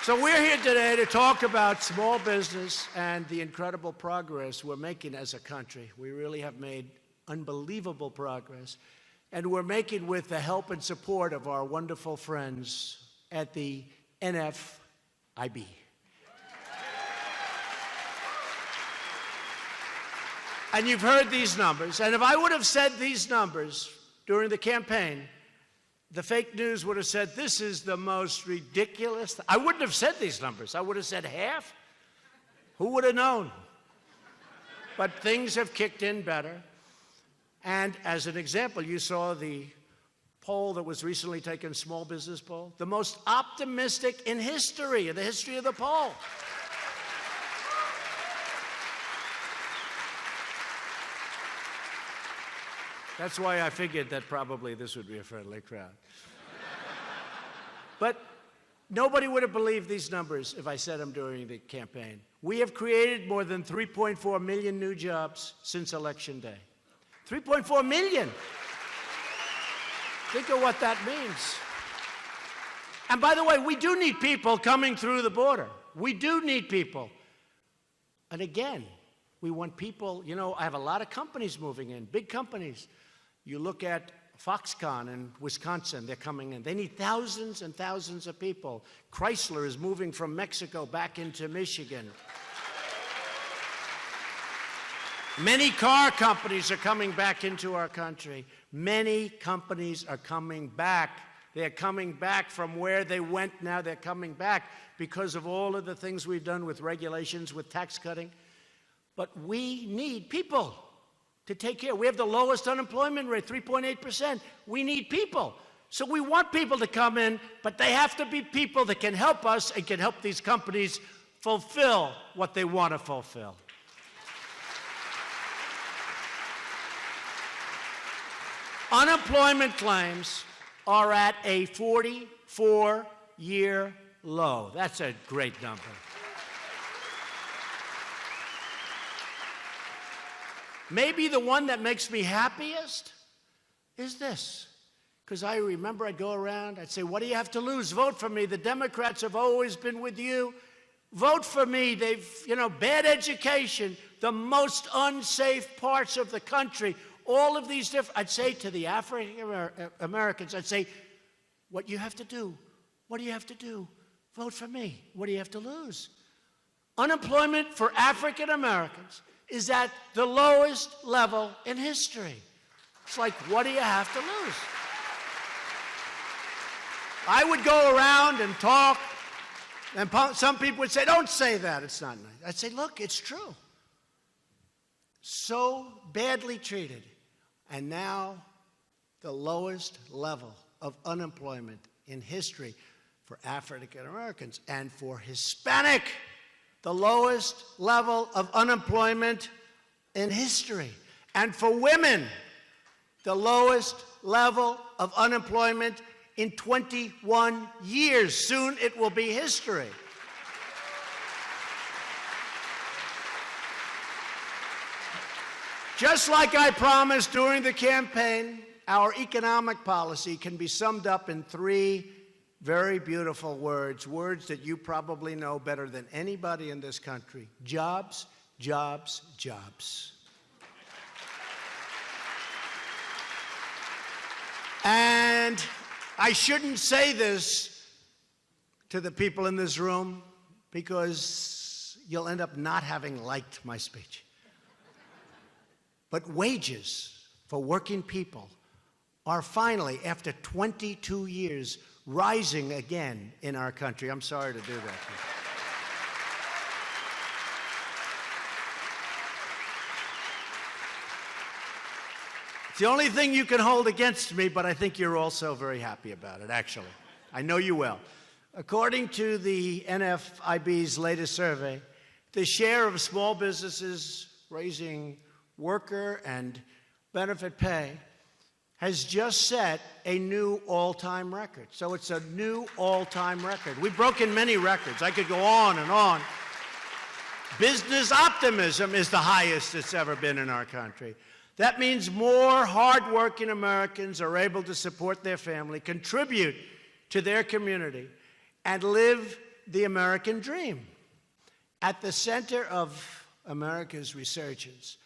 So we're here today to talk about small business and the incredible progress we're making as a country. We really have made unbelievable progress, and we're making with the help and support of our wonderful friends at the NFIB. And you've heard these numbers, and if I would have said these numbers during the campaign, the fake news would have said, this is the most ridiculous. I wouldn't have said these numbers. I would have said half. Who would have known? But things have kicked in better. And as an example, you saw the poll that was recently taken, small business poll, the most optimistic in history, in the history of the poll. That's why I figured that probably this would be a friendly crowd. But nobody would have believed these numbers if I said them during the campaign. We have created more than 3.4 million new jobs since Election Day. 3.4 million. Think of what that means. And by the way, we do need people coming through the border. We do need people. And again, we want people, you know, I have a lot of companies moving in, big companies. You look at Foxconn in Wisconsin, they're coming in. They need thousands and thousands of people. Chrysler is moving from Mexico back into Michigan. Many car companies are coming back into our country. Many companies are coming back. They're coming back from where they went. Now they're coming back because of all of the things we've done with regulations, with tax cutting. But we need people to take care. We have the lowest unemployment rate, 3.8%. We need people. So we want people to come in, but they have to be people that can help us and can help these companies fulfill what they want to fulfill. Unemployment claims are at a 44-year low. That's a great number. Maybe the one that makes me happiest is this. Because I remember I'd go around, I'd say, what do you have to lose? Vote for me. The Democrats have always been with you. Vote for me. They've, you know, bad education, the most unsafe parts of the country, all of these different, I'd say to the African Americans, I'd say, what you have to do, what do you have to do? Vote for me. What do you have to lose? Unemployment for African Americans is at the lowest level in history. It's like, what do you have to lose? I would go around and talk, and some people would say, don't say that, it's not nice. I'd say, look, it's true. So badly treated, and now the lowest level of unemployment in history for African Americans, and for Hispanic, the lowest level of unemployment in history. And for women, the lowest level of unemployment in 21 years. Soon it will be history. Just like I promised during the campaign, our economic policy can be summed up in three very beautiful words, words that you probably know better than anybody in this country. Jobs, jobs, jobs. And I shouldn't say this to the people in this room because you'll end up not having liked my speech. But wages for working people are finally, after 22 years, rising again in our country. I'm sorry to do that. It's the only thing you can hold against me, but I think you're also very happy about it, actually. I know you will. According to the NFIB's latest survey, the share of small businesses raising worker and benefit pay has just set a new all-time record. So it's a new all-time record. We've broken many records. I could go on and on. Business optimism is the highest it's ever been in our country. That means more hardworking Americans are able to support their family, contribute to their community, and live the American dream. At the center of America's resurgence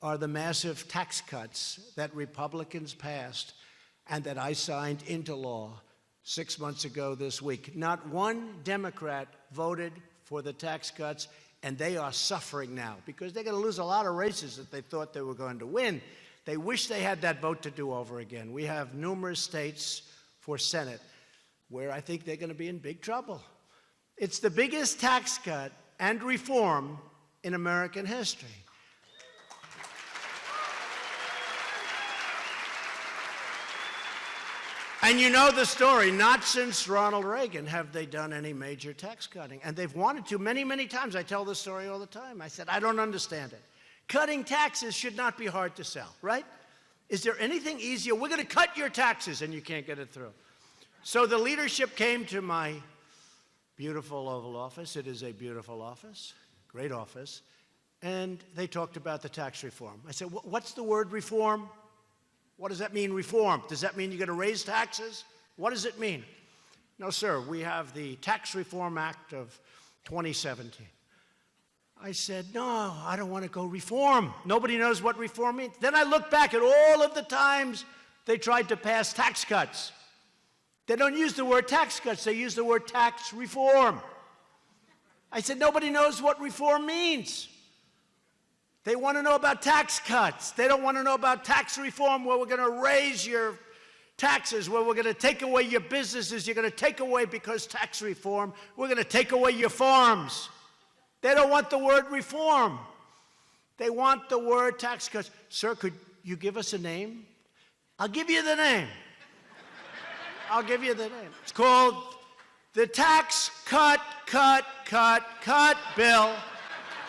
are the massive tax cuts that Republicans passed and that I signed into law 6 months ago this week. Not one Democrat voted for the tax cuts, and they are suffering now because they're going to lose a lot of races that they thought they were going to win. They wish they had that vote to do over again. We have numerous states for Senate where I think they're going to be in big trouble. It's the biggest tax cut and reform in American history. And you know the story. Not since Ronald Reagan have they done any major tax cutting. And they've wanted to many, many times. I tell this story all the time. I said, I don't understand it. Cutting taxes should not be hard to sell, right? Is there anything easier? We're going to cut your taxes, and you can't get it through. So the leadership came to my beautiful Oval Office. It is a beautiful office, great office. And they talked about the tax reform. I said, what's the word reform? What does that mean, reform? Does that mean you're going to raise taxes? What does it mean? No, sir, we have the Tax Reform Act of 2017. I said, no, I don't want to go reform. Nobody knows what reform means. Then I looked back at all of the times they tried to pass tax cuts. They don't use the word tax cuts, they use the word tax reform. I said, nobody knows what reform means. They want to know about tax cuts. They don't want to know about tax reform where we're going to raise your taxes, where we're going to take away your businesses. You're going to take away, because tax reform, we're going to take away your farms. They don't want the word reform. They want the word tax cuts. Sir, could you give us a name? I'll give you the name. I'll give you the name. It's called the Tax Cut Bill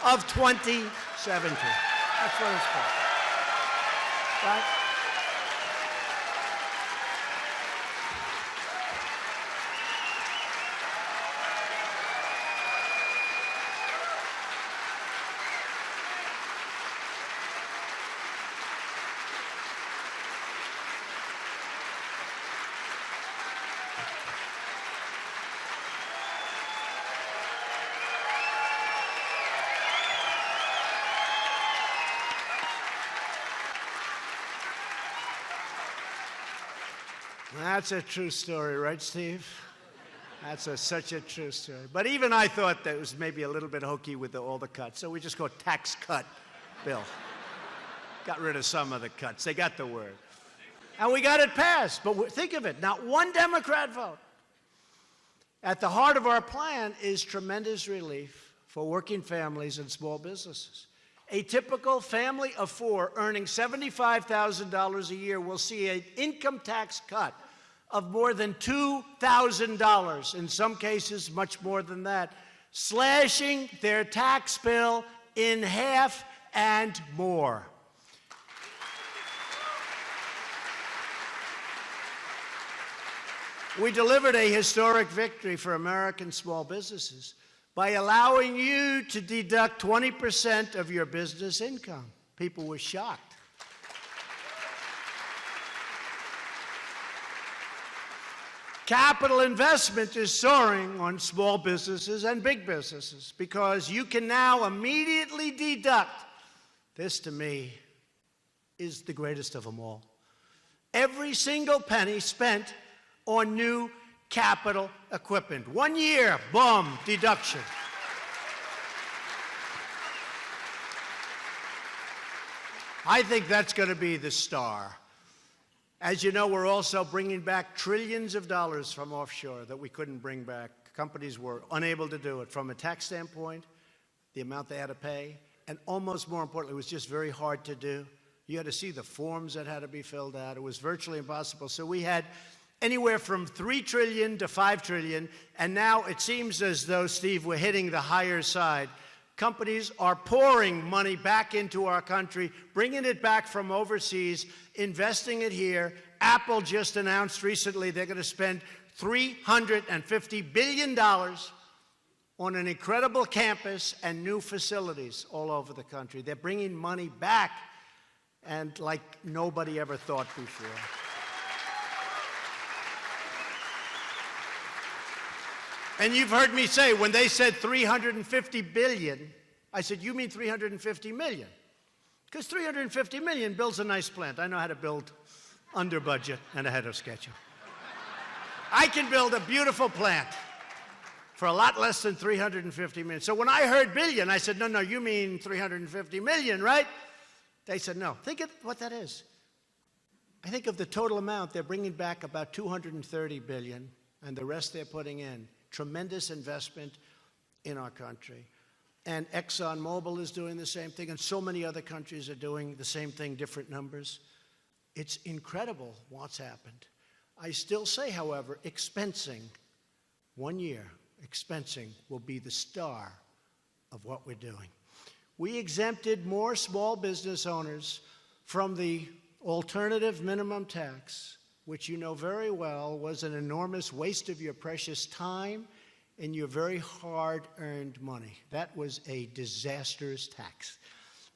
of 2017. That's what it's called. Right? That's a true story, right, Steve? That's such a true story. But even I thought that it was maybe a little bit hokey with all the cuts, so we just go tax cut bill. Got rid of some of the cuts. They got the word. And we got it passed. But think of it, not one Democrat vote. At the heart of our plan is tremendous relief for working families and small businesses. A typical family of four earning $75,000 a year will see an income tax cut of more than $2,000, in some cases much more than that, slashing their tax bill in half and more. We delivered a historic victory for American small businesses by allowing you to deduct 20% of your business income. People were shocked. Capital investment is soaring on small businesses and big businesses because you can now immediately deduct. This, to me, is the greatest of them all. Every single penny spent on new capital equipment. 1 year, boom, deduction. I think that's going to be the star. As you know, we're also bringing back trillions of dollars from offshore that we couldn't bring back. Companies were unable to do it from a tax standpoint, the amount they had to pay, and almost more importantly, it was just very hard to do. You had to see the forms that had to be filled out. It was virtually impossible. So we had anywhere from $3 trillion to $5 trillion, and now it seems as though, Steve, we're hitting the higher side. Companies are pouring money back into our country, bringing it back from overseas, investing it here. Apple just announced recently they're going to spend $350 billion on an incredible campus and new facilities all over the country. They're bringing money back, and like nobody ever thought before. And you've heard me say, when they said 350 billion, I said, you mean 350 million? Because 350 million builds a nice plant. I know how to build under budget and ahead of schedule. I can build a beautiful plant for a lot less than 350 million. So when I heard billion, I said, no, you mean 350 million, right? They said, no. Think of what that is. I think of the total amount, they're bringing back about 230 billion, and the rest they're putting in. Tremendous investment in our country. And ExxonMobil is doing the same thing, and so many other countries are doing the same thing, different numbers. It's incredible what's happened. I still say, however, expensing, 1 year, expensing will be the star of what we're doing. We exempted more small business owners from the alternative minimum tax, which you know very well was an enormous waste of your precious time and your very hard-earned money. That was a disastrous tax.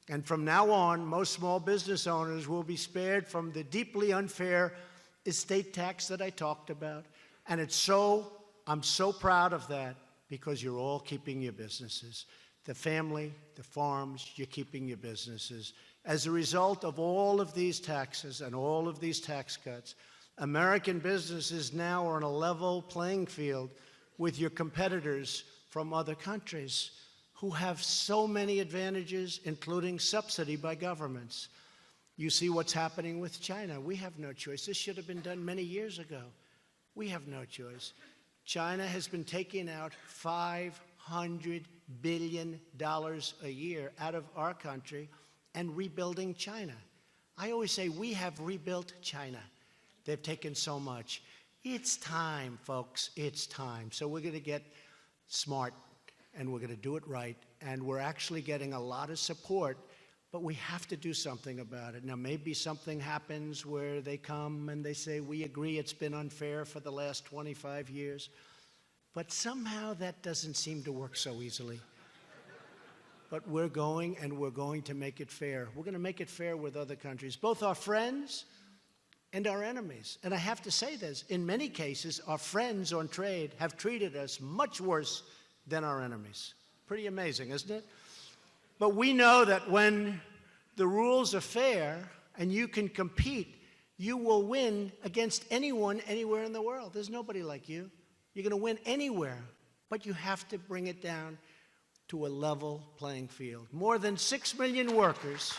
And from now on, most small business owners will be spared from the deeply unfair estate tax that I talked about. And I'm so proud of that, because you're all keeping your businesses. The family, the farms, you're keeping your businesses. As a result of all of these taxes and all of these tax cuts, American businesses now are on a level playing field with your competitors from other countries who have so many advantages, including subsidy by governments. You see what's happening with China. We have no choice. This should have been done many years ago. We have no choice. China has been taking out $500 billion a year out of our country and rebuilding China. I always say we have rebuilt China. They've taken so much. It's time, folks. It's time. So we're going to get smart, and we're going to do it right. And we're actually getting a lot of support, but we have to do something about it. Now, maybe something happens where they come and they say, we agree it's been unfair for the last 25 years. But somehow that doesn't seem to work so easily. But we're going to make it fair. We're going to make it fair with other countries, both our friends and our enemies. And I have to say this, in many cases, our friends on trade have treated us much worse than our enemies. Pretty amazing, isn't it? But we know that when the rules are fair and you can compete, you will win against anyone, anywhere in the world. There's nobody like you. You're going to win anywhere, but you have to bring it down to a level playing field. More than 6 million workers